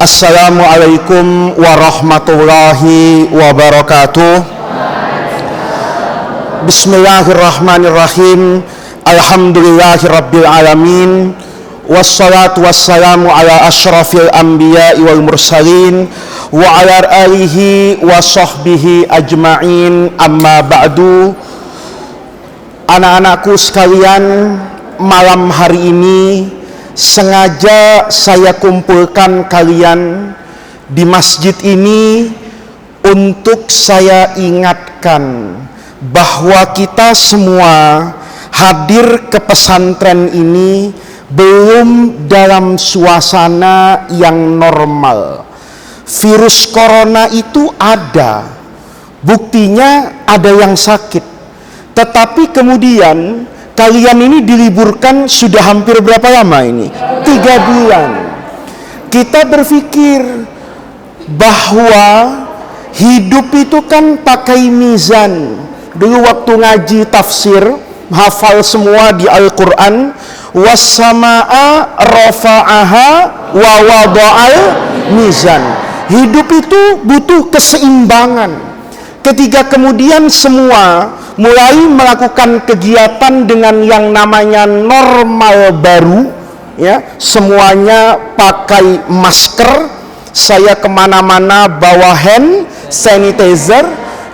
Assalamualaikum warahmatullahi wabarakatuh. Bismillahirrahmanirrahim. Alhamdulillahirabbil alamin. Wassalatu wassalamu ala asyrafil anbiya'i wal mursalin wa ala alihi wa sahbihi ajma'in. Amma ba'du. Anak-anakku sekalian, malam hari ini sengaja saya kumpulkan kalian di masjid ini untuk saya ingatkan bahwa kita semua hadir ke pesantren ini belum dalam suasana yang normal. Virus corona itu ada, buktinya ada yang sakit, tetapi kemudian kalian ini diliburkan sudah hampir berapa lama ini? 3 bulan. Kita berpikir bahwa hidup itu kan pakai mizan. Dulu waktu ngaji tafsir, hafal semua di Al-Quran, was-samaa'a rafa'aha wa wada'al mizan. Hidup itu butuh keseimbangan. Ketika kemudian semua mulai melakukan kegiatan dengan yang namanya normal baru, ya, semuanya pakai masker, saya kemana-mana bawa hand sanitizer,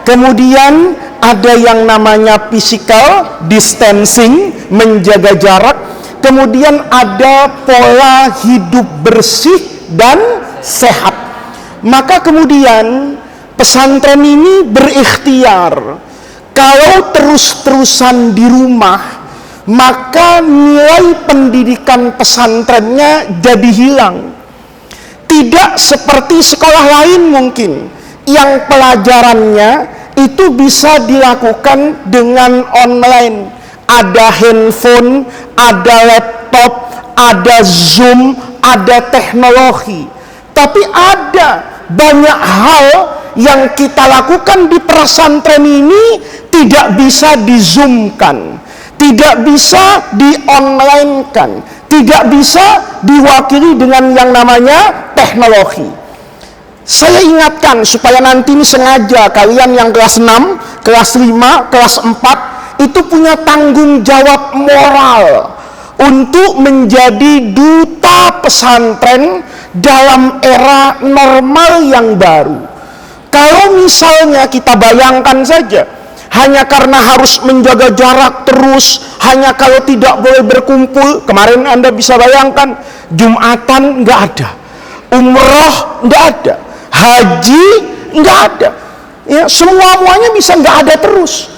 kemudian ada yang namanya physical distancing, menjaga jarak, kemudian ada pola hidup bersih dan sehat. Maka kemudian pesantren ini berikhtiar, kalau terus-terusan di rumah, maka nilai pendidikan pesantrennya jadi hilang. Tidak seperti sekolah lain mungkin, yang pelajarannya itu bisa dilakukan dengan online. Ada handphone, ada laptop, ada Zoom, ada teknologi. Tapi ada banyak hal yang kita lakukan di pesantren ini tidak bisa di-zoomkan, tidak bisa di-online-kan, tidak bisa diwakili dengan yang namanya teknologi. Saya ingatkan supaya nanti ini sengaja kalian yang kelas 6, kelas 5, kelas 4 itu punya tanggung jawab moral untuk menjadi duta pesantren dalam era normal yang baru. Kalau misalnya kita bayangkan saja, hanya karena harus menjaga jarak terus, hanya kalau tidak boleh berkumpul, kemarin Anda bisa bayangkan, Jumatan nggak ada, umroh nggak ada, haji nggak ada, ya, semuanya bisa nggak ada terus.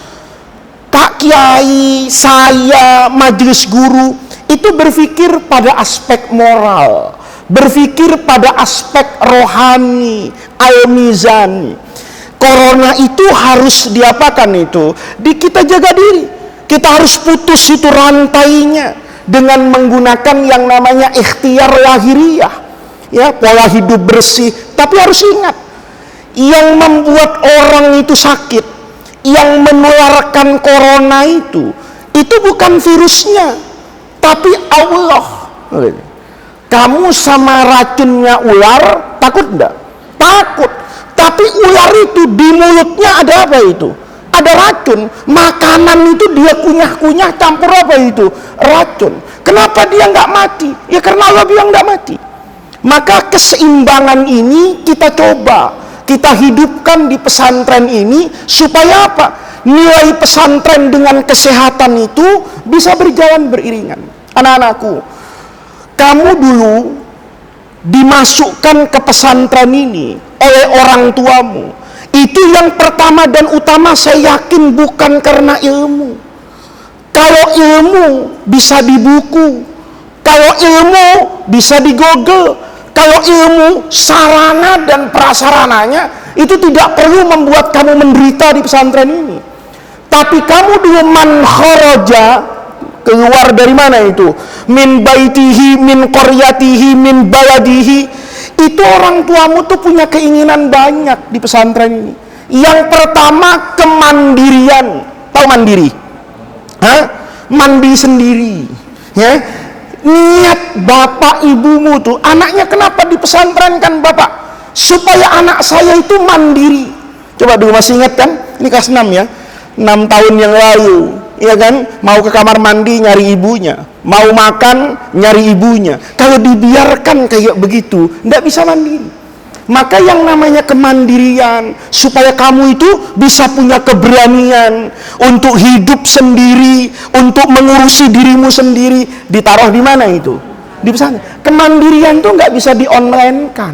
Pak Kiai, saya, majelis guru, itu berpikir pada aspek moral, berpikir pada aspek rohani, al-mizani. Corona itu harus diapakan itu? Kita jaga diri. Kita harus putus itu rantainya dengan menggunakan yang namanya ikhtiar lahiriah, ya, pola hidup bersih. Tapi harus ingat, yang membuat orang itu sakit, yang menularkan corona itu bukan virusnya, tapi Allah. Kamu sama racunnya ular takut enggak? Takut. Tapi ular itu di mulutnya ada apa itu? Ada racun. Makanan itu dia kunyah-kunyah campur apa itu? Racun. Kenapa dia enggak mati? Ya karena Allah bilang enggak mati. Maka keseimbangan ini kita coba, kita hidupkan di pesantren ini supaya apa? Nilai pesantren dengan kesehatan itu bisa berjalan beriringan. Anak-anakku, kamu dulu dimasukkan ke pesantren ini oleh orang tuamu. Itu yang pertama dan utama, saya yakin bukan karena ilmu. Kalau ilmu bisa di buku, kalau ilmu bisa di Google, kalau ilmu sarana dan prasarananya itu tidak perlu membuat kamu menderita di pesantren ini. Tapi kamu dulu man kharaja, keluar dari mana itu? Min baitihi, min qaryatihi, min baladihi. Itu orang tuamu tuh punya keinginan banyak di pesantren ini. Yang pertama kemandirian. Tahu mandiri? Mandi sendiri, ya. Niat bapak ibumu tuh, anaknya kenapa dipesantrenkan bapak? Supaya anak saya itu mandiri. Coba dulu masih ingat kan? Ini kelas 6 ya. 6 tahun yang lalu, ya kan? Mau ke kamar mandi nyari ibunya, mau makan nyari ibunya. Kalau dibiarkan kayak begitu, nggak bisa mandiri. Maka yang namanya kemandirian, supaya kamu itu bisa punya keberanian untuk hidup sendiri, untuk mengurusi dirimu sendiri, ditaruh di mana itu? Di pesantren. Kemandirian itu nggak bisa di-online-kan.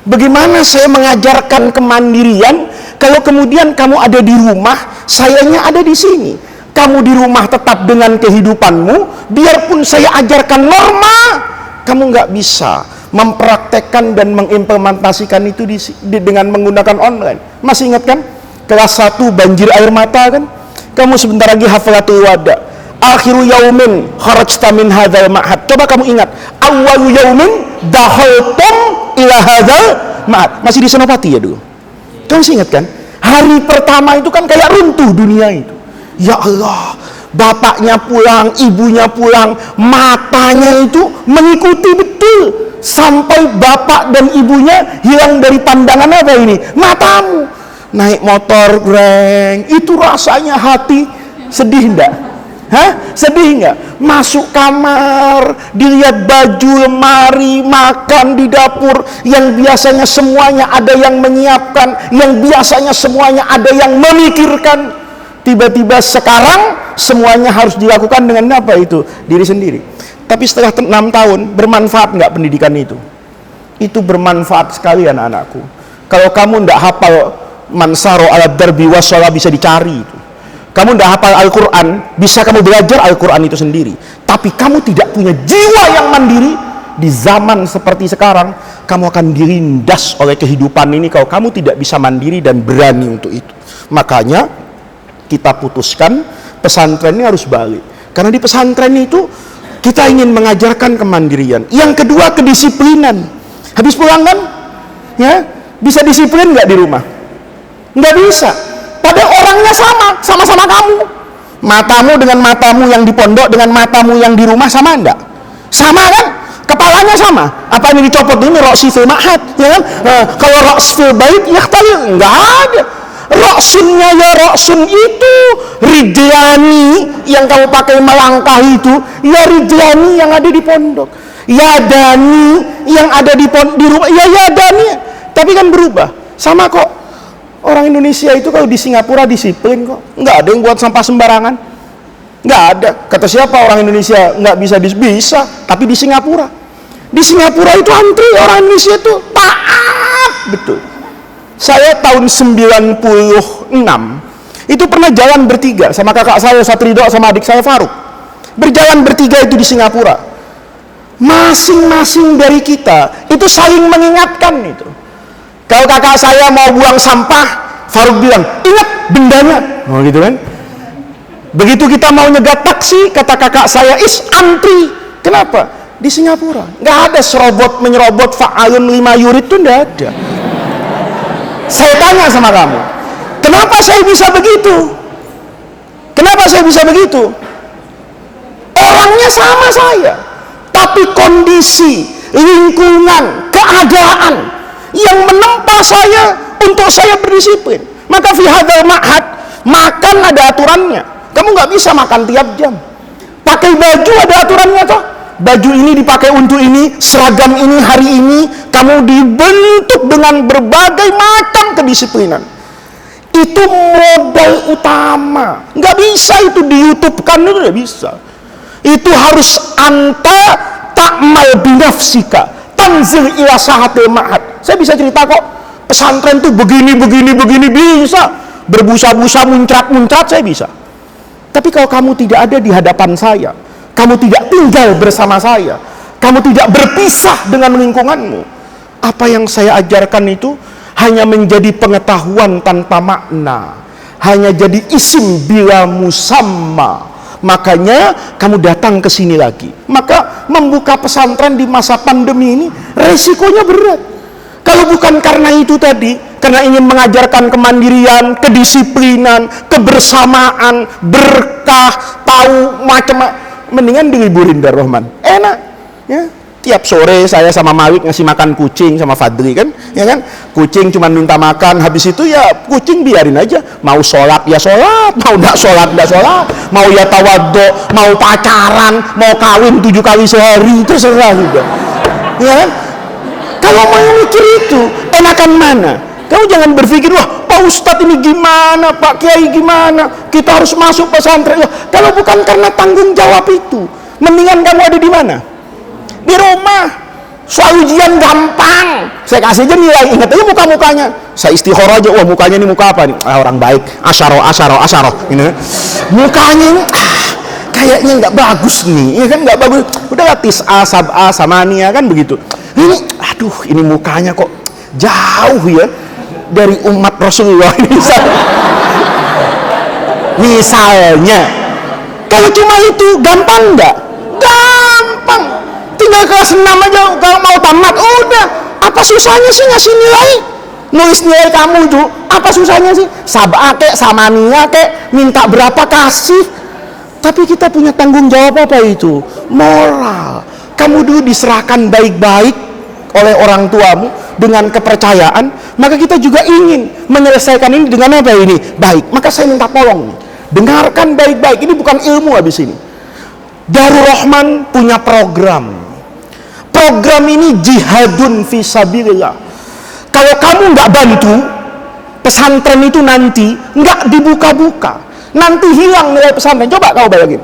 Bagaimana saya mengajarkan kemandirian kalau kemudian kamu ada di rumah, sayanya ada di sini. Kamu di rumah tetap dengan kehidupanmu, biarpun saya ajarkan norma, kamu nggak bisa mempraktekkan dan mengimplementasikan itu dengan menggunakan online. Masih ingat kan? Kelas 1 banjir air mata kan? Kamu sebentar lagi hafalatul wada. Akhiru yaumin kharajta min hadzal ma'had. Coba kamu ingat, awwalu yaumin dakhaltum ila hadzal ma'had. Masih di Senopati ya dulu. Kamu masih ingat kan? Hari pertama itu kan kayak runtuh dunia itu. Ya Allah, bapaknya pulang, ibunya pulang, matanya itu mengikuti betul. Sampai bapak dan ibunya hilang dari pandangan apa ini? Matamu. Naik motor greng, itu rasanya hati sedih enggak? Hah? Sedih enggak? Masuk kamar, dilihat baju, lemari, makan di dapur, yang biasanya semuanya ada yang menyiapkan, yang biasanya semuanya ada yang memikirkan. Tiba-tiba sekarang semuanya harus dilakukan dengan apa itu? Diri sendiri. Tapi setelah 6 tahun, bermanfaat nggak pendidikan itu? Itu bermanfaat sekali anak-anakku. Kalau kamu nggak hafal mansaro ala darbi wassalah, bisa dicari itu. Kamu nggak hafal Al-Quran, bisa kamu belajar Al-Quran itu sendiri. Tapi kamu tidak punya jiwa yang mandiri, di zaman seperti sekarang, kamu akan dilindas oleh kehidupan ini kalau kamu tidak bisa mandiri dan berani untuk itu. Makanya, kita putuskan pesantren ini harus balik. Karena di pesantren itu, kita ingin mengajarkan kemandirian. Yang kedua, kedisiplinan. Habis pulang kan, ya, bisa disiplin nggak di rumah? Nggak bisa. Padahal orangnya sama-sama kamu. Matamu dengan matamu yang di pondok dengan matamu yang di rumah sama enggak? Sama kan? Kepalanya sama. Apa ini dicopot ini roksi fil ma'had, ya kan? Kalau roks fil bait, ya nggak ada. Roksunnya ya roksun itu rijlani yang kamu pakai melangkah itu, ya rijlani yang ada di pondok, ya dani yang ada di rumah, ya dani. Tapi kan berubah. Sama kok. Orang Indonesia itu kalau di Singapura disiplin kok. Nggak ada yang buat sampah sembarangan. Nggak ada. Kata siapa orang Indonesia nggak bisa? Bisa. Tapi di Singapura itu antri orang Indonesia itu taat betul. Saya tahun 96 itu pernah jalan bertiga sama kakak saya Satridho sama adik saya Faruk. Berjalan bertiga itu di Singapura. Masing-masing dari kita itu saling mengingatkan itu. Kalau kakak saya mau buang sampah, Faruk bilang, ingat bendanya. Oh gitu kan. Begitu kita mau nyegat taksi, kata kakak saya, antri. Kenapa? Di Singapura nggak ada serobot menyerobot fa'alun 5 yurid itu nggak ada. Saya tanya sama kamu, kenapa saya bisa begitu? Kenapa saya bisa begitu? Orangnya sama saya, tapi kondisi, lingkungan, keadaan yang menempa saya untuk saya berdisiplin. Maka fi hadzal ma'had, makan ada aturannya. Kamu nggak bisa makan tiap jam. Pakai baju ada aturannya toh. Baju ini dipakai untuk ini, seragam ini hari ini, kamu dibentuk dengan berbagai macam kedisiplinan. Itu modal utama. Nggak bisa itu di YouTube-kan, itu nggak bisa. Itu harus anta ta'mal binafsika tanzil ila sahatil ma'had. Saya bisa cerita kok, pesantren tuh begini bisa. Berbusa-busa, muncrat-muncrat saya bisa. Tapi kalau kamu tidak ada di hadapan saya, kamu tidak tinggal bersama saya, kamu tidak berpisah dengan lingkunganmu, apa yang saya ajarkan itu hanya menjadi pengetahuan tanpa makna, hanya jadi isim bila musamma. Makanya kamu datang ke sini lagi. Maka membuka pesantren di masa pandemi ini resikonya berat. Kalau bukan karena itu tadi, karena ingin mengajarkan kemandirian, kedisiplinan, kebersamaan, berkah, tahu macam-macam, Mendingan diliburin Darrohman, enak ya. Tiap sore saya sama Malik ngasih makan kucing sama Fadli kan, ya kan? Kucing cuma minta makan, habis itu ya kucing biarin aja. Mau sholat ya sholat, mau nggak sholat nggak sholat, mau ya tawaddo, mau pacaran, mau kawin 7 kali sehari, terserah juga. Ya kan? Kalau mau mikir itu, enakan mana? Kamu jangan berpikir, wah Pak Ustadz ini gimana, Pak Kiai gimana, kita harus masuk pesantren. Kalau bukan karena tanggung jawab itu, mendingan kamu ada di mana? Di rumah. Soal ujian gampang, saya kasih aja nilai, ingat aja muka-mukanya. Saya istikharah aja, wah mukanya ini muka apa nih? Orang baik, asyaro ini. Mukanya ini kayaknya nggak bagus nih, ya kan, nggak bagus. Udah tis'a, sab'a, samania kan begitu. Ini aduh, ini mukanya kok jauh ya dari umat Rasulullah ini. Misalnya kalau cuma itu gampang nggak? Gampang, tinggal kelas 6 aja kalau mau tamat udah. Apa susahnya sih ngasih nilai, nulis nilai kamu itu? Apa susahnya sih? Sab'a kek, samania kek, minta berapa kasih. Tapi kita punya tanggung jawab apa itu? Moral. Kamu dulu diserahkan baik-baik oleh orang tuamu dengan kepercayaan, maka kita juga ingin menyelesaikan ini dengan apa ini? Baik. Maka saya minta tolong, dengarkan baik-baik. Ini bukan ilmu habis ini. Darur Rahman punya program. Program ini jihadun fisabilillah. Kalau kamu nggak bantu, pesantren itu nanti nggak dibuka-buka, nanti hilang nilai pesantren. Coba kau bayangin,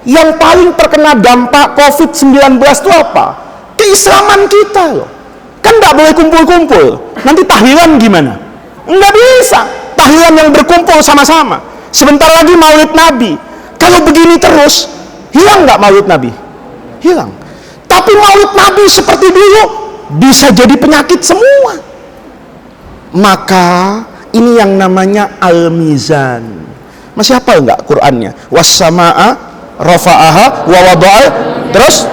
yang paling terkena dampak COVID-19 itu apa? Keislaman kita loh. Kan nggak boleh kumpul-kumpul. Nanti tahlilan gimana? Nggak bisa. Tahlilan yang berkumpul sama-sama. Sebentar lagi Maulid Nabi. Kalau begini terus, hilang nggak Maulid Nabi? Hilang. Tapi Maulid Nabi seperti dulu bisa jadi penyakit semua. Maka ini yang namanya al-mizan. Masih hafal nggak Qur'annya? Was-sama'a rafa'aha wa wada'al, terus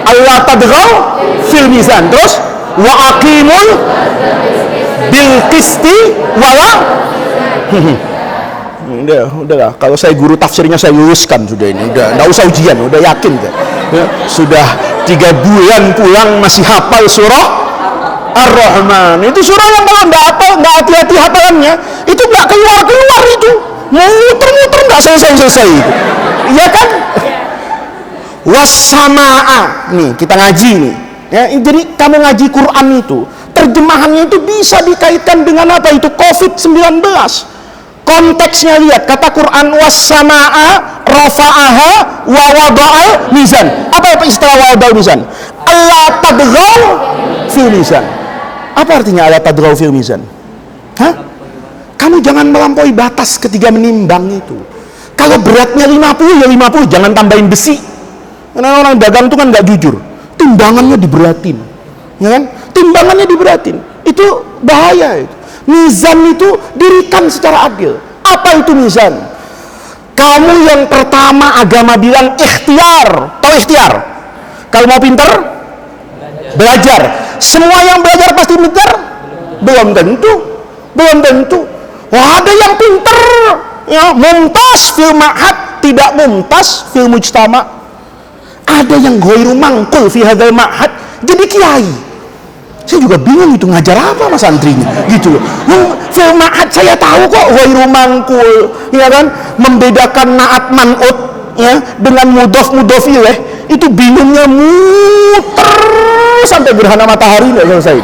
Allah tadghaw fil mizan, terus wa aqimul bil qisti wala. Udahlah, kalau saya guru tafsirnya saya luluskan sudah ini, udah nggak usah ujian, udah yakin kan? Ya, sudah 3 bulan pulang masih hafal surah Ar-Rahman. Itu surah yang kalau nggak hafal, nggak hati-hati hafalannya, itu nggak keluar itu, muter-muter nggak selesai itu, iya kan? Was-sama'a, nih kita ngaji nih, ya, jadi kamu ngaji Quran itu, terjemahannya itu bisa dikaitkan dengan apa itu? COVID-19. Konteksnya lihat, kata Quran was-sama'a rafa'aha wa wada'al mizan. Apa istilah wada'al mizan? Allah tadghaw fil mizan. Apa artinya Allah tadghaw fil mizan? Hah? Kamu jangan melampaui batas ketika menimbang itu. Kalau beratnya 50 ya 50, jangan tambahin besi. Karena orang dagang itu kan nggak jujur. Timbangannya diberatin, ya kan? Timbangannya diberatin. Itu bahaya itu. Mizan itu dirikan secara adil. Apa itu mizan? Kamu yang pertama agama bilang ikhtiar. Tahu ikhtiar? Kalau mau pinter, belajar. Semua yang belajar pasti pinter? Belum tentu. Belum tentu. Wah, ada yang pinter, ya, mumtaz fil ma'had, tidak mumtaz fil mujtama. Ada yang ghairu mangkul fi hadzal ma'had, jadi kiai. Saya juga bingung itu ngajar apa mas santrinya, gitu loh. Fil ma'had saya tahu kok ghairu mangkul, ya kan? Membedakan na'at man'ut, ya, dengan mudhof ilaih, itu bingungnya muter sampai gerhana matahari nggak selesai.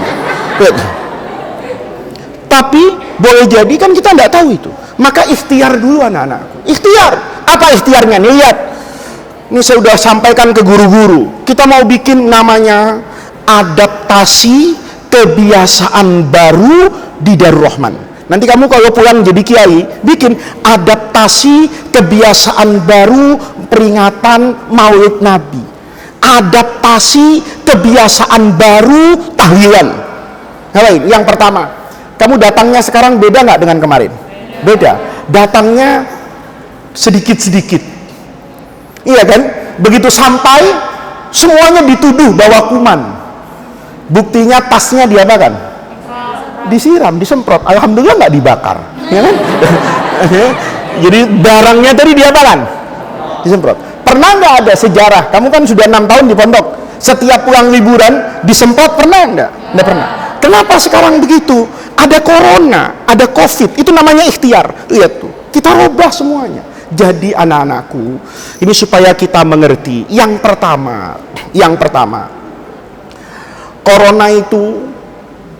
Tapi boleh jadi kan kita nggak tahu itu. Maka ikhtiar dulu anak-anakku. Ikhtiar. Apa ikhtiarnya? Nih lihat. Ini saya sudah sampaikan ke guru-guru. Kita mau bikin namanya adaptasi kebiasaan baru di Darur Rahman. Nanti kamu kalau pulang jadi kiai, bikin adaptasi kebiasaan baru peringatan Maulid Nabi. Adaptasi kebiasaan baru tahlilan. Yang pertama, kamu datangnya sekarang beda nggak dengan kemarin? Beda. Datangnya sedikit-sedikit. Iya kan? Begitu sampai, semuanya dituduh bawa kuman. Buktinya tasnya diapakan? Disiram, disemprot. Alhamdulillah nggak dibakar. Ya kan? Jadi barangnya tadi diapakan? disemprot. Pernah nggak ada sejarah, kamu kan sudah 6 tahun di pondok, setiap pulang liburan disemprot, pernah nggak? Nggak pernah. Kenapa sekarang begitu? Ada corona, ada covid, itu namanya ikhtiar. Lihat tuh, kita rubah semuanya. Jadi anak-anakku, ini supaya kita mengerti. Yang pertama, corona itu,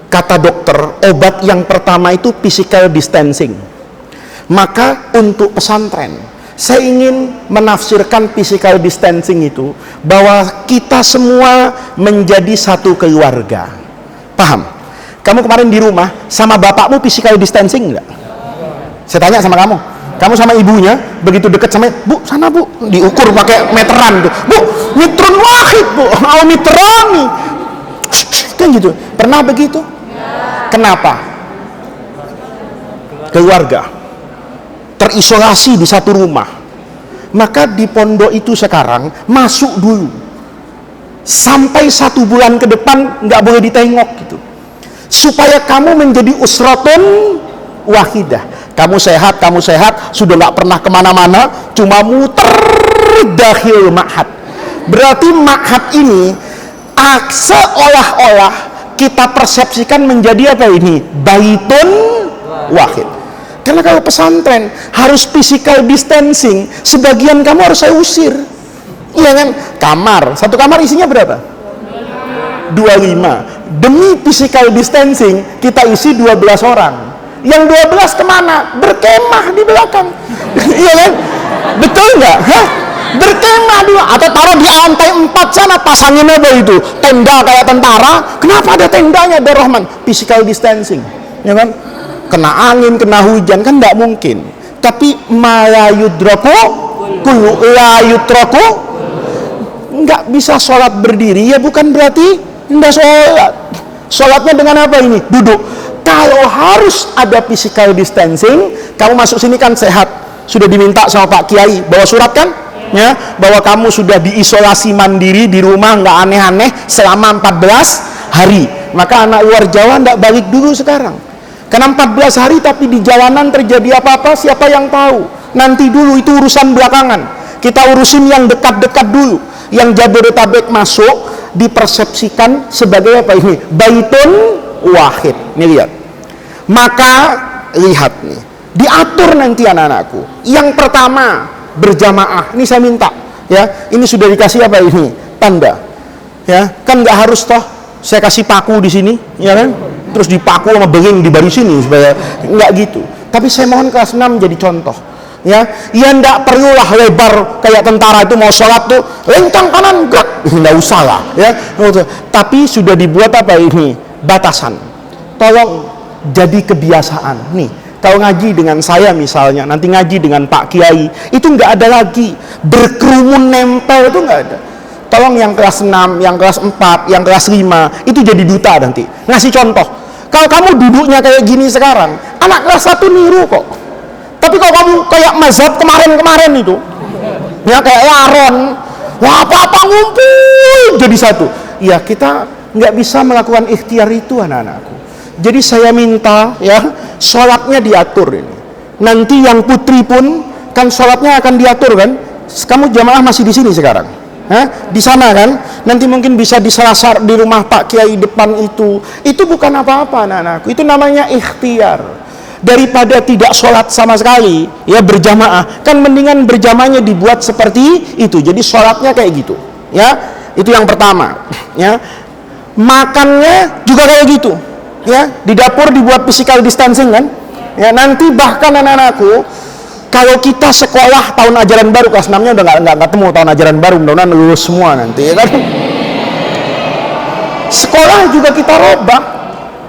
kata dokter, obat yang pertama itu physical distancing. Maka untuk pesantren, saya ingin menafsirkan physical distancing itu bahwa kita semua menjadi satu keluarga. Paham? Kamu kemarin di rumah sama bapakmu physical distancing enggak? Saya tanya sama kamu sama ibunya begitu dekat sama, bu sana bu, diukur pakai meteran tuh, bu metron wahid bu, meteran nih, kan gitu. Pernah begitu? Kenapa? Keluarga terisolasi di satu rumah. Maka di pondok itu sekarang masuk dulu sampai 1 bulan ke depan nggak boleh ditengok gitu, supaya kamu menjadi usratun wahidah. Kamu sehat, sudah nggak pernah kemana-mana, cuma muter dakhil ma'had. Berarti ma'had ini seolah-olah kita persepsikan menjadi apa ini? Baitun wahid. Karena kalau pesantren harus physical distancing, sebagian kamu harus saya usir. Iya kan? Satu kamar isinya berapa? 25. Demi physical distancing kita isi 12 orang. Yang 12 kemana? Berkemah di belakang. Iya kan? Betul nggak? Berkemah dulu, atau taruh di lantai 4 sana, pasangin apa itu? Tenda kayak tentara. Kenapa ada tendanya? Ada Rahman. Physical distancing. Ya kan? Kena angin, kena hujan kan nggak mungkin. Tapi malayudraku kullu layutraku, nggak bisa sholat berdiri, ya bukan berarti nggak sholat. Sholatnya dengan apa ini? Duduk. Kalau harus ada physical distancing, kamu masuk sini kan sehat, sudah diminta sama Pak Kiai bawa surat kan, ya, bahwa kamu sudah diisolasi mandiri di rumah, nggak aneh-aneh selama 14 hari. Maka anak luar Jawa nggak balik dulu sekarang. Karena 14 hari tapi di jalanan terjadi apa-apa, siapa yang tahu? Nanti dulu, itu urusan belakangan. Kita urusin yang dekat-dekat dulu. Yang Jabodetabek masuk dipersepsikan sebagai apa ini? Baitun wahid. Nih lihat. Maka lihat nih, diatur nanti anak-anakku. Yang pertama berjamaah. Ini saya minta, ya. Ini sudah dikasih apa ini? Tanda. Ya, kan nggak harus toh saya kasih paku di sini, ya kan? Terus dipaku sama benging di baris sini supaya nggak gitu. Tapi saya mohon kelas 6 jadi contoh, ya nggak perlulah lebar kayak tentara itu mau sholat tuh lencang kanan gerak, nggak usah lah, ya. Tapi sudah dibuat apa ini? Batasan. Tolong jadi kebiasaan nih. Kalau ngaji dengan saya misalnya, nanti ngaji dengan Pak Kiai, itu nggak ada lagi berkerumun nempel, itu nggak ada. Tolong yang kelas 6, yang kelas 4, yang kelas 5 itu jadi duta nanti, ngasih contoh. Kalau kamu duduknya kayak gini sekarang, anak kelas 1 niru kok. Tapi kalau kamu kayak mazhab kemarin-kemarin itu, ya kayak laron, wah apa-apa ngumpul jadi satu. Ya kita nggak bisa melakukan ikhtiar itu anak-anakku. Jadi saya minta ya, sholatnya diatur ini. Nanti yang putri pun kan sholatnya akan diatur kan. Kamu jamaah masih di sini sekarang. Di sana kan, nanti mungkin bisa diselasar di rumah Pak Kiai depan itu bukan apa-apa anak-anakku, itu namanya ikhtiar. Daripada tidak sholat sama sekali, ya berjamaah, kan mendingan berjamaahnya dibuat seperti itu, jadi sholatnya kayak gitu, ya. Itu yang pertama, ya. Makannya juga kayak gitu, ya. Di dapur dibuat physical distancing kan, ya. Nanti bahkan anak-anakku, kalau kita sekolah tahun ajaran baru kelas 6-nya udah nggak ketemu tahun ajaran baru, mudah-mudahan lulus semua nanti, ya kan? Sekolah juga kita robah,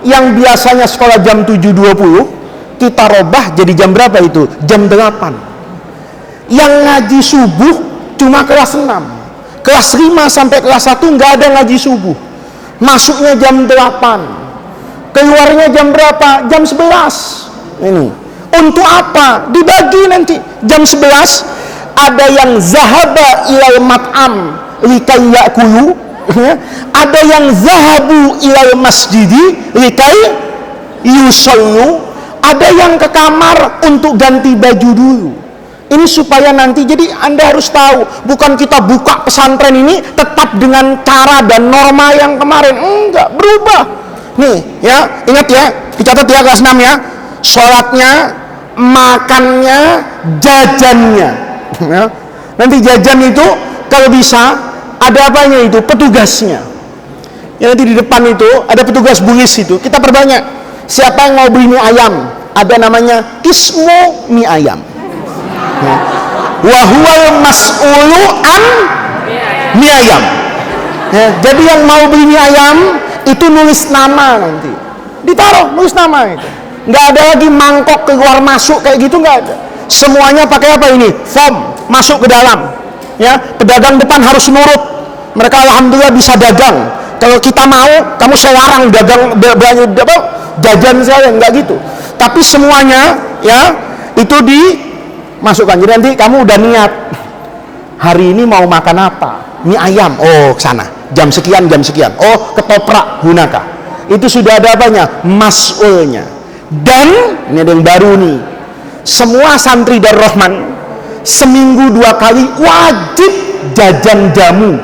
yang biasanya sekolah jam 7.20 kita robah jadi jam berapa itu? Jam 8. Yang ngaji subuh cuma kelas 6, kelas 5 sampai kelas 1 nggak ada ngaji subuh, masuknya jam 8, keluarnya jam berapa? Jam 11. Ini untuk apa? Dibagi nanti jam 11 ada yang zahaba ilal mat'am likai yakulu, ya. Ada yang zahabu ilal masjidi likai yusallu, ada yang ke kamar untuk ganti baju dulu. Ini supaya nanti, jadi Anda harus tahu, bukan kita buka pesantren ini tetap dengan cara dan norma yang kemarin, enggak, berubah. Nih ya, ingat ya, dicatat ya kelas 6 ya, sholatnya, makannya, jajannya ya. Nanti jajan itu kalau bisa ada apanya itu, petugasnya ya, nanti di depan itu ada petugas buis itu, kita perbanyak. Siapa yang mau beli mie ayam, ada namanya ismu mie ayam ya. Wa huwal mas'ulu an mie ayam ya. Jadi yang mau beli mie ayam itu nulis nama, nanti ditaruh nulis nama itu. Nggak ada lagi mangkok keluar masuk kayak gitu, nggak ada. Semuanya pakai apa ini? Form, masuk ke dalam ya. Pedagang depan harus nurut, mereka alhamdulillah bisa dagang. Kalau kita mau, kamu sewarang dagang belanja jajan saya, nggak gitu. Tapi semuanya ya itu dimasukkan. Jadi nanti kamu udah niat, hari ini mau makan apa? Mie ayam, oh kesana jam sekian, oh ketoprak Hunaka, itu sudah ada apanya? Mas'ulnya. Dan ini ada yang baru nih, semua santri Darul Rahman seminggu 2 kali wajib jajan jamu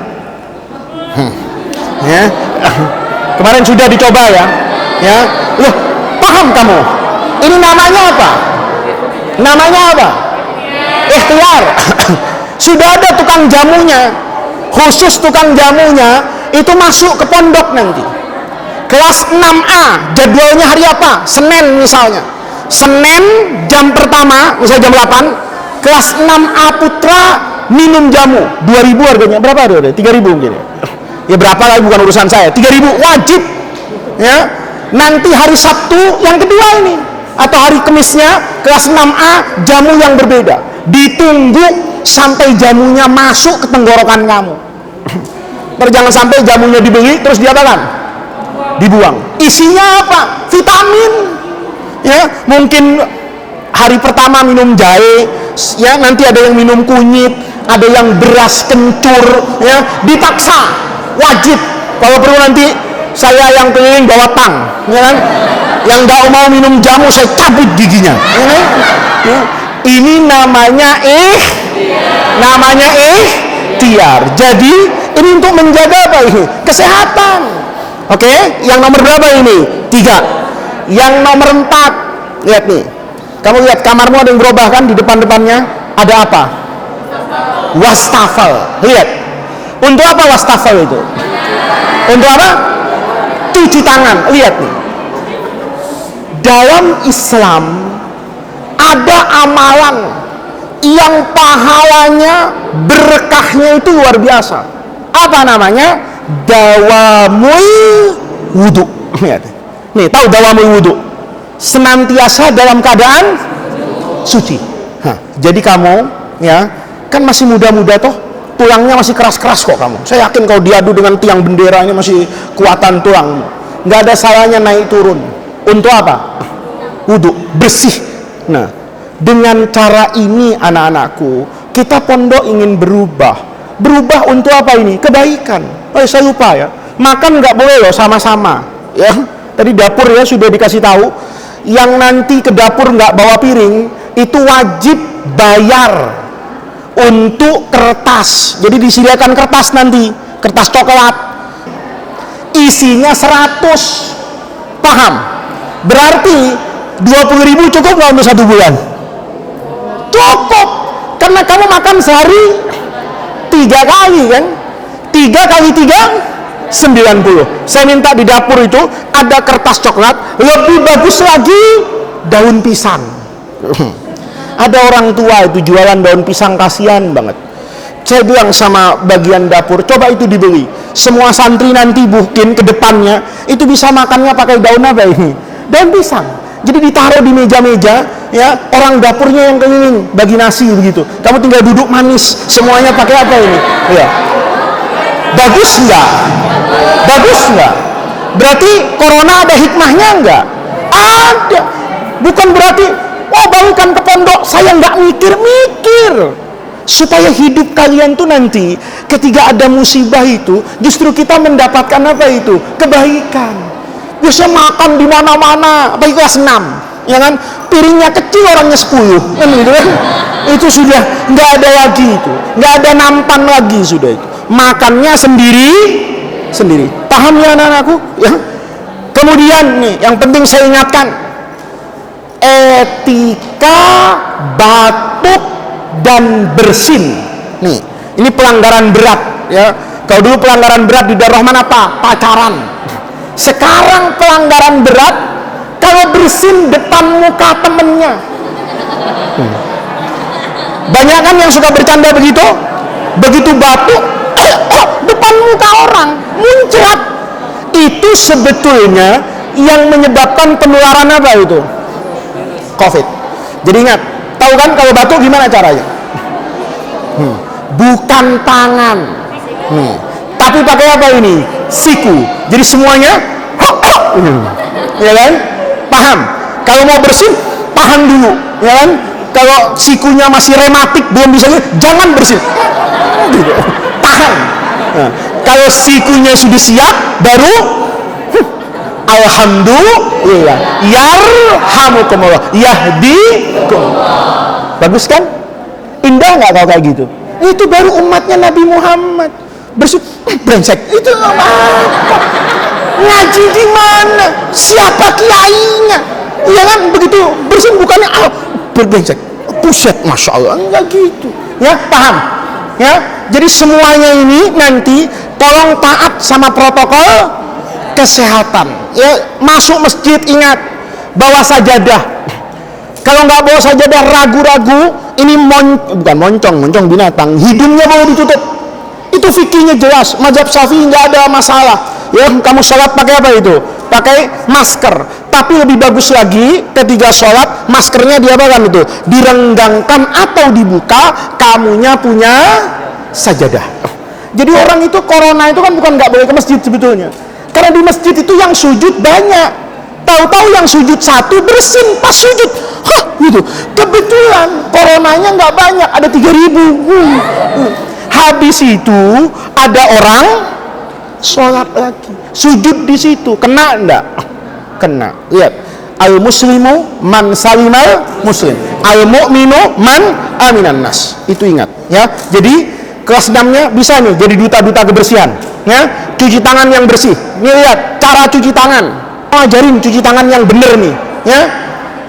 ya. Kemarin sudah dicoba ya. Loh, paham kamu? Ini namanya apa? Namanya apa? Ikhtiar. Sudah ada tukang jamunya, khusus tukang jamunya itu masuk ke pondok nanti. Kelas 6A, jadwalnya hari apa? Senin misalnya. Senin jam pertama, misalnya jam 8, kelas 6A Putra minum jamu. 2.000 harganya. Berapa ada? 3.000 mungkin ya. Ya berapa lagi bukan urusan saya. 3.000 wajib. Ya. Nanti hari Sabtu yang kedua ini, atau hari Kemisnya kelas 6A jamu yang berbeda. Ditunggu sampai jamunya masuk ke tenggorokan kamu. Jangan sampai jamunya dibeli terus diapakan? Dibuang. Isinya apa? Vitamin. Ya, mungkin hari pertama minum jahe, ya nanti ada yang minum kunyit, ada yang beras kencur, ya dipaksa, wajib. Kalau perlu nanti saya yang keliling bawa tang, ya kan? Yang nggak mau minum jamu saya cabut giginya. Ya kan? Ya. Ini namanya ikhtiar. Jadi ini untuk menjaga apa ini? Kesehatan. Oke, yang nomor berapa ini? 3. Yang nomor 4, lihat nih. Kamu lihat kamarmu ada yang berubah kan, di depan-depannya ada apa? Wastafel. Lihat. Untuk apa wastafel itu? Untuk apa? Cuci tangan. Lihat nih. Dalam Islam ada amalan yang pahalanya, berkahnya itu luar biasa. Apa namanya? Dawamul wudu. Nih, tahu dawamul wudu? Senantiasa dalam keadaan suci. Jadi kamu, ya, kan masih muda-muda toh, tulangnya masih keras-keras kok kamu. Saya yakin kalau diadu dengan tiang bendera ini masih kuatan tulang. Nggak ada salahnya naik turun. Untuk apa? Wudu, bersih. Nah, dengan cara ini anak-anakku, kita pondok ingin berubah. Berubah untuk apa ini? Kebaikan. Saya lupa ya. Makan nggak boleh loh sama-sama. Ya, tadi dapur ya sudah dikasih tahu. Yang nanti ke dapur nggak bawa piring, itu wajib bayar untuk kertas. Jadi disediakan kertas nanti, kertas coklat. Isinya 100. Paham? Berarti 20.000 cukup nggak untuk 1 bulan? Cukup, karena kamu makan sehari 3 kali kan? 3 kali 3 90. Saya minta di dapur itu ada kertas coklat, lebih bagus lagi daun pisang. Ada orang tua itu jualan daun pisang, kasihan banget. Saya bilang sama bagian dapur, coba itu dibeli. Semua santri nanti mungkin ke depannya itu bisa makannya pakai daun apa ini? Daun pisang. Jadi ditaruh di meja-meja, ya, orang dapurnya yang keliling bagi nasi begitu. Kamu tinggal duduk manis, semuanya pakai apa ini? Ya. Bagus nggak? Bagus nggak? Berarti corona ada hikmahnya nggak? Ada. Bukan berarti, oh balikan ke pondok, saya nggak mikir. Supaya hidup kalian tuh nanti ketika ada musibah itu, justru kita mendapatkan apa itu? Kebaikan. Biasanya makan di mana-mana, apalagi kelas 6. ya kan? Piringnya kecil, orangnya 10, kan gitu kan? Itu sudah nggak ada lagi, itu nggak ada nampan lagi, sudah itu makannya sendiri. Paham ya anak-anakku? Ya. Kemudian nih, yang penting saya ingatkan, etika batuk dan bersin. Nih, ini pelanggaran berat ya. Kalau dulu pelanggaran berat di Darrahman apa? Pacaran. Sekarang pelanggaran berat kalau bersin depan muka temennya. Banyak kan yang suka bercanda begitu? Begitu batuk, depan muka orang, muncrat. Itu sebetulnya yang menyebabkan penularan apa itu? COVID. Jadi ingat, tahu kan kalau batuk gimana caranya? Bukan tangan, tapi pakai apa ini? Siku. Jadi semuanya, ya kan? Paham? Kalau mau bersin, tahan dulu, ya kan? Kalau sikunya masih rematik, belum bisa, jangan bersin. Gitu. Tahan. Nah, kalau sikunya sudah siap, baru alhamdulillah, yarhamukumullah, yahdikum. Bagus kan? Indah nggak kalau kayak gitu? Itu baru umatnya Nabi Muhammad. Bersin, brengsek. Itu apa? Ngaji di mana? Siapa kiainya? Iya kan? Begitu bersin bukannya berbrengsek, buset, masya Allah, enggak gitu. Ya, paham? Ya, jadi semuanya ini nanti tolong taat sama protokol kesehatan. Ya, masuk masjid ingat bawa sajadah. Kalau nggak bawa sajadah ragu-ragu, ini bukan moncong binatang, hidungnya boleh ditutup. Itu fikihnya jelas, mazhab Syafi'i nggak ada masalah. Ya, kamu sholat pakai apa itu? Pakai masker. Tapi lebih bagus lagi ketika sholat maskernya diapakan itu? Direnggangkan atau dibuka, kamunya punya sajadah. Jadi orang itu corona itu kan bukan nggak boleh ke masjid sebetulnya. Karena di masjid itu yang sujud banyak. Tahu-tahu yang sujud satu bersin pas sujud. Hah, gitu. Kebetulan coronanya nggak banyak, ada 3.000. Habis itu ada orang sholat lagi, sujud di situ, kena enggak? Kena. Lihat, al muslimu man salimal muslim, al mu'minu man aminan nas. Itu ingat ya. Jadi kelas 6-nya bisa nih jadi duta-duta kebersihan ya. Cuci tangan yang bersih. Nih lihat cara cuci tangan, ajarin cuci tangan yang bener nih ya.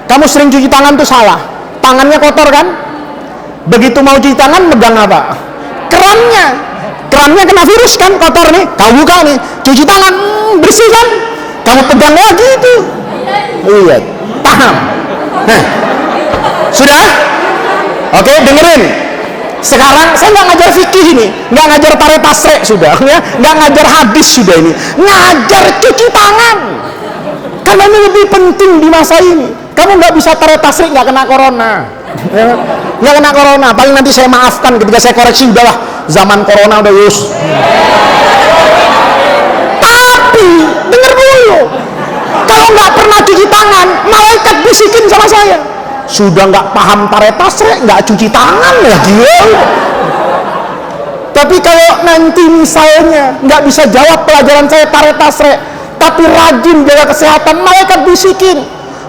Kamu sering cuci tangan tuh salah, tangannya kotor kan? Begitu mau cuci tangan megang apa? Kerannya kena virus kan, kotor nih. Kamu buka nih, cuci tangan, bersih kan? Kamu pegang lagi itu. Lihat, paham? Nah, sudah? Oke, dengerin. Sekarang saya nggak ngajar fikih ini, nggak ngajar tarik tasrek sudah, ya, nggak ngajar hadis sudah ini, ngajar cuci tangan. Karena ini lebih penting di masa ini. Kamu nggak bisa tarik tasrek nggak kena corona. Ya, nggak kena corona, paling nanti saya maafkan ketika saya koreksi, udahlah zaman corona udah lulus. Tapi denger dulu, kalau nggak pernah cuci tangan, malaikat bisikin sama saya, sudah nggak paham tarik tasrek, nggak cuci tangan lagi ya. Tapi kalau nanti misalnya nggak bisa jawab pelajaran saya tarik tasrek, tapi rajin jaga kesehatan, malaikat bisikin,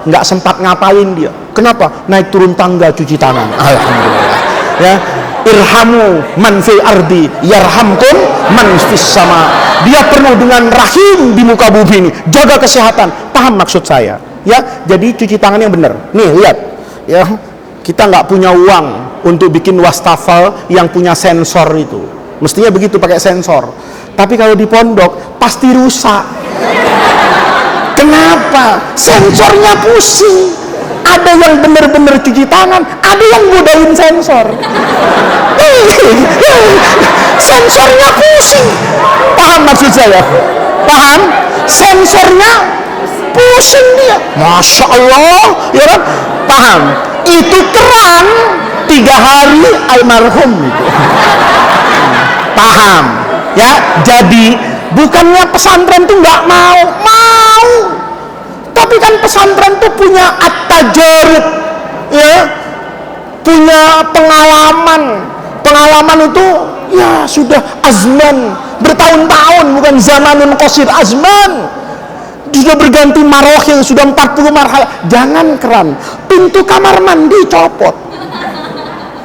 nggak sempat ngapain dia. Kenapa? Naik turun tangga cuci tangan. Alhamdulillah. Ya, irhamu man fil ardi yarhamkum man fis sama. Dia penuh dengan rahim di muka bumi ini. Jaga kesehatan. Paham maksud saya? Ya, jadi cuci tangan yang benar. Nih lihat, ya, kita nggak punya uang untuk bikin wastafel yang punya sensor itu. Mestinya begitu, pakai sensor. Tapi kalau di pondok pasti rusak. Kenapa? Sensornya pusing. Ada yang benar-benar cuci tangan, ada yang godain sensor. Sensornya pusing. Paham maksud saya? Paham? Sensornya pusing dia. Masya Allah, ya kan? Paham? Itu keran 3 hari almarhum itu. Paham? Ya, jadi bukannya pesantren tuh nggak mau. Tapi kan pesantren tuh punya at-tajarud, ya, punya pengalaman itu ya sudah azman bertahun-tahun, bukan zamanun qasir, azman. sudah berganti marohil, sudah 40 marhala. Jangan keran, pintu kamar mandi copot.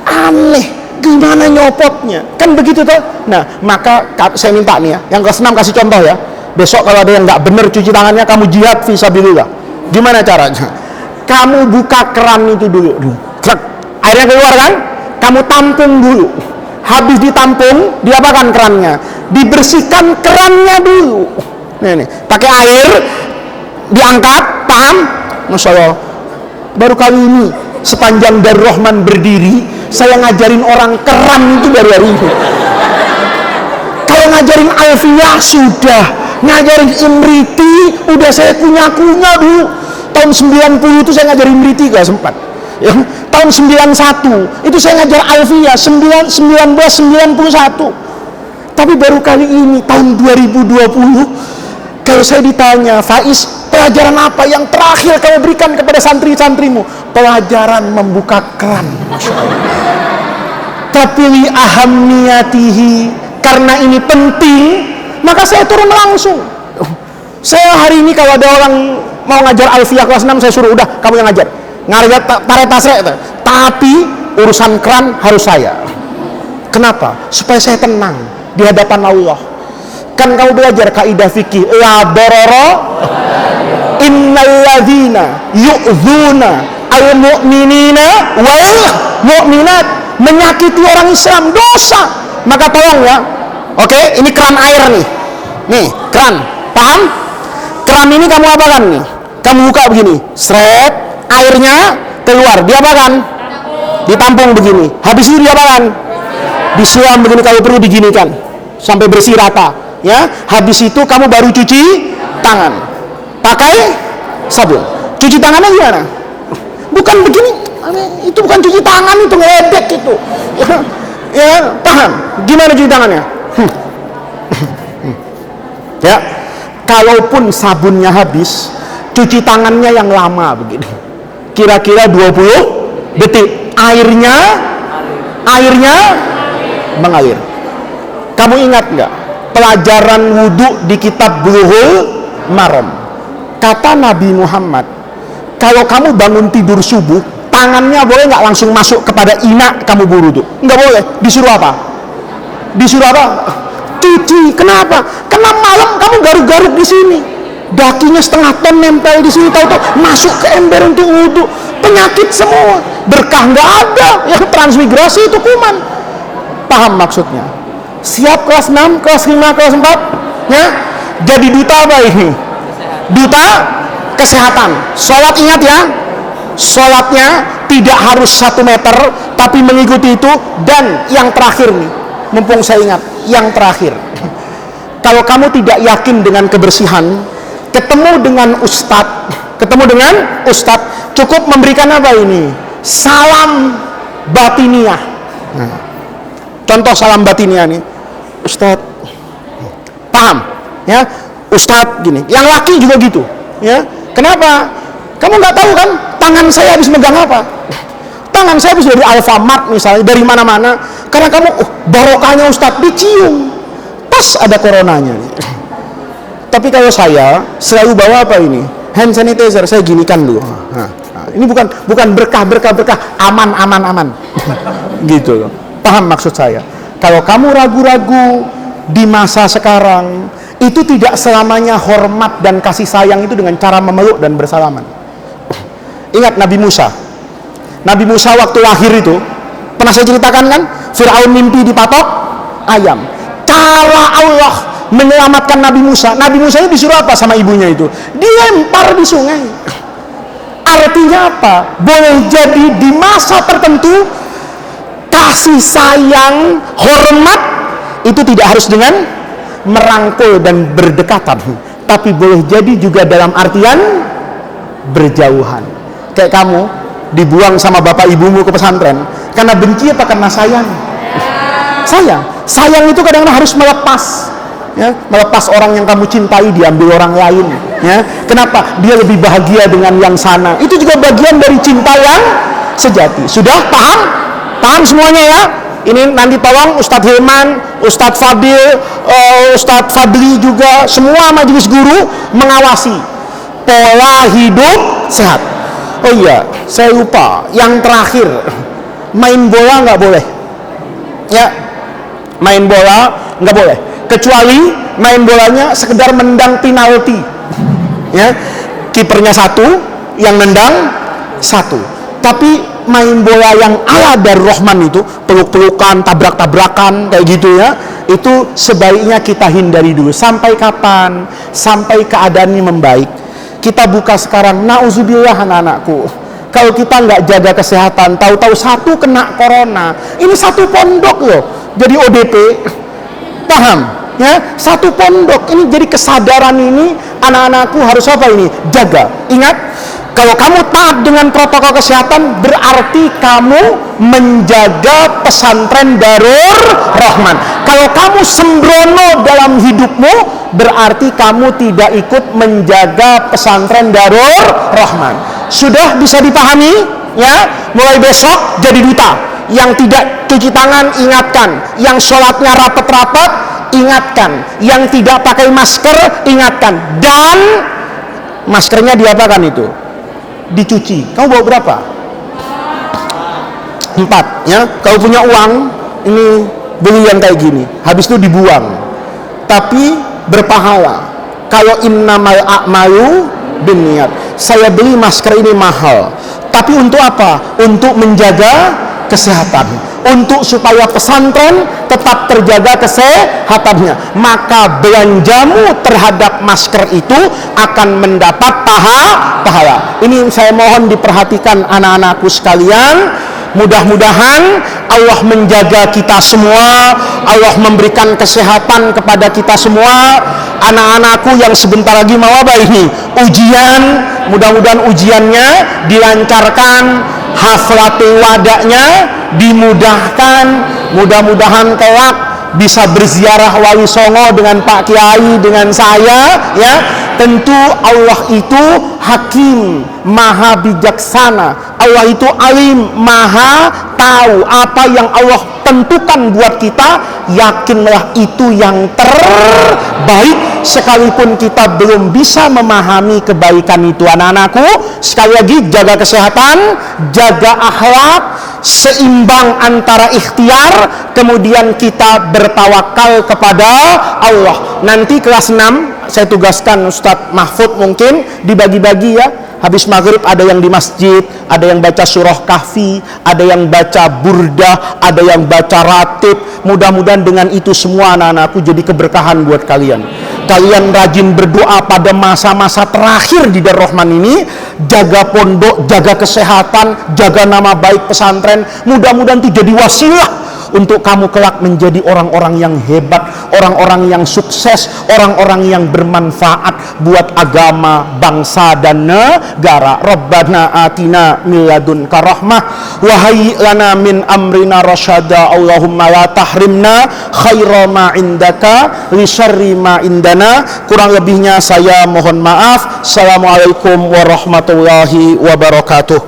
Aneh, gimana nyopotnya? Kan begitu tuh. Nah, maka saya minta nih ya, yang kelas 6 kasih contoh ya. Besok kalau ada yang nggak bener cuci tangannya, kamu jihad fisabilillah. Gimana caranya? Kamu buka keran itu dulu. Airnya keluar kan? Kamu tampung dulu. Habis ditampung, diapakan kerannya? Dibersihkan kerannya dulu. Nih, pakai air, diangkat, paham? Masya Allah. Baru kali ini sepanjang Darul Rahman berdiri, saya ngajarin orang keran itu dari hari ini. Kalau ngajarin Alfiyah sudah, ngajarin Imriti udah saya kunyah-kunyah dulu. Tahun 90 itu saya ngajarin Imriti gak sempat. Ya, tahun 91 itu saya ngajar Alfiyah 1991. Tapi baru kali ini tahun 2020 kalau saya ditanya, Faiz, pelajaran apa yang terakhir kamu berikan kepada santri-santrimu? Pelajaran membuka keran. Tapi li ahamniyatihi, karena ini penting, maka saya turun langsung. Saya hari ini kalau ada orang mau ngajar Alfiyah kelas 6, saya suruh, udah kamu yang ngajar. Ngajar taretasre, tapi urusan keran harus saya. Kenapa? Supaya saya tenang di hadapan Allah. Kan kamu belajar kaidah fikih, la darara innalladzina yu'dzuna al-mu'minina wal mu'minat, menyakiti orang Islam dosa. Maka tolong ya. Oke, ini keran air nih. Nih, keran. Paham? Keran ini kamu apakan nih? Kamu buka begini, seret, airnya keluar, diapakan? Ditampung begini. Habis itu diapakan? Disiram begini, kalau perlu diginikan sampai bersih rata. Ya, habis itu kamu baru cuci tangan. Pakai sabun. Cuci tangannya gimana? Bukan begini. Itu bukan cuci tangan, itu ngeledek itu. Ya, paham? Gimana cuci tangannya? Ya, kalaupun sabunnya habis, cuci tangannya yang lama begini. Kira-kira 20 detik. Airnya mengalir. Kamu ingat nggak pelajaran wudhu di kitab Bulughul Maram? Kata Nabi Muhammad, kalau kamu bangun tidur subuh, tangannya boleh nggak langsung masuk kepada ina kamu berwudhu? Nggak boleh. Disuruh apa? Cuci. Kenapa? Karena malam kamu garuk-garuk di sini, dakinya setengah ton nempel di sini, tahu-tahu masuk ke ember untuk wudhu. Penyakit semua, berkah nggak ada, yang transmigrasi itu kuman. Paham maksudnya? Siap kelas 6, kelas 5, kelas 4 ya? Jadi duta apa ini? Duta kesehatan. Sholat, ingat ya, sholatnya tidak harus 1 meter, tapi mengikuti itu. Dan yang terakhir nih, mumpung saya ingat, yang terakhir, kalau kamu tidak yakin dengan kebersihan, ketemu dengan ustadz, cukup memberikan apa ini? Salam batiniah. Nah, contoh salam batiniah nih, Ustadz, paham? Ya, Ustadz gini. Yang laki juga gitu. Ya, kenapa? Kamu nggak tahu kan? Tangan saya habis megang apa? Tangan saya habis dari Alfamart misalnya, dari mana-mana. Karena kamu, barokahnya Ustadz dicium. Pas ada coronanya. Tapi kalau saya selalu bawa apa ini? Hand sanitizer, saya ginikan dulu. Ini bukan berkah, aman. Gitu loh. Paham maksud saya? Kalau kamu ragu-ragu di masa sekarang, itu tidak selamanya hormat dan kasih sayang itu dengan cara memeluk dan bersalaman. Ingat Nabi Musa waktu lahir itu, pernah saya ceritakan kan? Fir'aun mimpi dipatok ayam. Cara Allah menyelamatkan Nabi Musa itu disuruh apa sama ibunya itu? Dilempar di sungai. Artinya apa? Boleh jadi di masa tertentu kasih sayang, hormat itu tidak harus dengan merangkul dan berdekatan, tapi boleh jadi juga dalam artian berjauhan. Kayak kamu dibuang sama bapak ibumu ke pesantren karena benci apa karena sayang? Sayang itu kadang-kadang harus melepas. Ya, melepas orang yang kamu cintai, diambil orang lain. Ya, kenapa? Dia lebih bahagia dengan yang sana. Itu juga bagian dari cinta yang sejati. Sudah paham? Paham semuanya ya? Ini nanti tolong Ustadz Hilman, Ustadz Fadil, Ustadz Fadli juga, semua majelis guru mengawasi. pola hidup sehat. Oh iya, saya lupa, yang terakhir, main bola nggak boleh. Ya, main bola nggak boleh, kecuali main bolanya sekedar mendang penalti. Ya, kipernya satu, yang nendang satu. Tapi main bola yang ala Darur-Rahman itu, peluk-pelukan, tabrak-tabrakan kayak gitu ya, itu sebaiknya kita hindari dulu. Sampai kapan? Sampai keadaannya membaik. Kita buka sekarang, nauzubillah anak-anakku, kalau kita nggak jaga kesehatan, tahu-tahu satu kena corona, ini satu pondok loh jadi ODP. Paham ya? Satu pondok ini, jadi kesadaran ini anak-anakku harus apa ini? Jaga. Ingat, kalau kamu taat dengan protokol kesehatan, berarti kamu menjaga pesantren Darur Rahman. Kalau kamu sembrono dalam hidupmu, berarti kamu tidak ikut menjaga pesantren Darur Rahman. Sudah bisa dipahami? Ya, mulai besok jadi duta. Yang tidak cuci tangan, ingatkan. Yang sholatnya rapet-rapet, ingatkan. Yang tidak pakai masker, ingatkan. Dan maskernya diapakan itu? Dicuci. Kamu bawa berapa? 4 ya. Kalau punya uang, ini beli yang kayak gini, habis itu dibuang, tapi berpahala. Kalau innamal a'malu binniyat, saya beli masker ini mahal, tapi untuk apa? Untuk menjaga kesehatan, untuk supaya pesantren tetap terjaga kesehatannya, maka belanjamu terhadap masker itu akan mendapat pahala. Ini saya mohon diperhatikan anak-anakku sekalian. Mudah-mudahan Allah menjaga kita semua, Allah memberikan kesehatan kepada kita semua. Anak-anakku yang sebentar lagi mau apa ini? Ujian, mudah-mudahan ujiannya dilancarkan, haflatul wada'nya dimudahkan, mudah-mudahan kelak bisa berziarah Wali Songo dengan Pak Kiai, dengan saya ya. Tentu Allah itu hakim, maha bijaksana. Allah itu alim, maha tahu. Apa yang Allah tentukan buat kita, yakinlah itu yang terbaik. Sekalipun kita belum bisa memahami kebaikan itu. Anak-anakku, sekali lagi jaga kesehatan, jaga akhlak, seimbang antara ikhtiar, kemudian kita bertawakal kepada Allah. Nanti kelas 6 saya tugaskan Ustadz Mahfud, mungkin dibagi-bagi ya. Habis maghrib ada yang di masjid, ada yang baca surah Kahfi, ada yang baca burdah, ada yang baca ratib. Mudah-mudahan dengan itu semua anak-anakku jadi keberkahan buat kalian. Kalian rajin berdoa pada masa-masa terakhir di Darur Rahman ini. Jaga pondok, jaga kesehatan, jaga nama baik pesantren. Mudah-mudahan itu jadi wasilah untuk kamu kelak menjadi orang-orang yang hebat, orang-orang yang sukses, orang-orang yang bermanfaat buat agama, bangsa dan negara. Rabbana atina min ladunka rahmah wa hayyi lana min amrina rasyada. Allahumma la tahrimna khaira ma indaka li syarri ma indana. Kurang lebihnya saya mohon maaf. Assalamualaikum warahmatullahi wabarakatuh.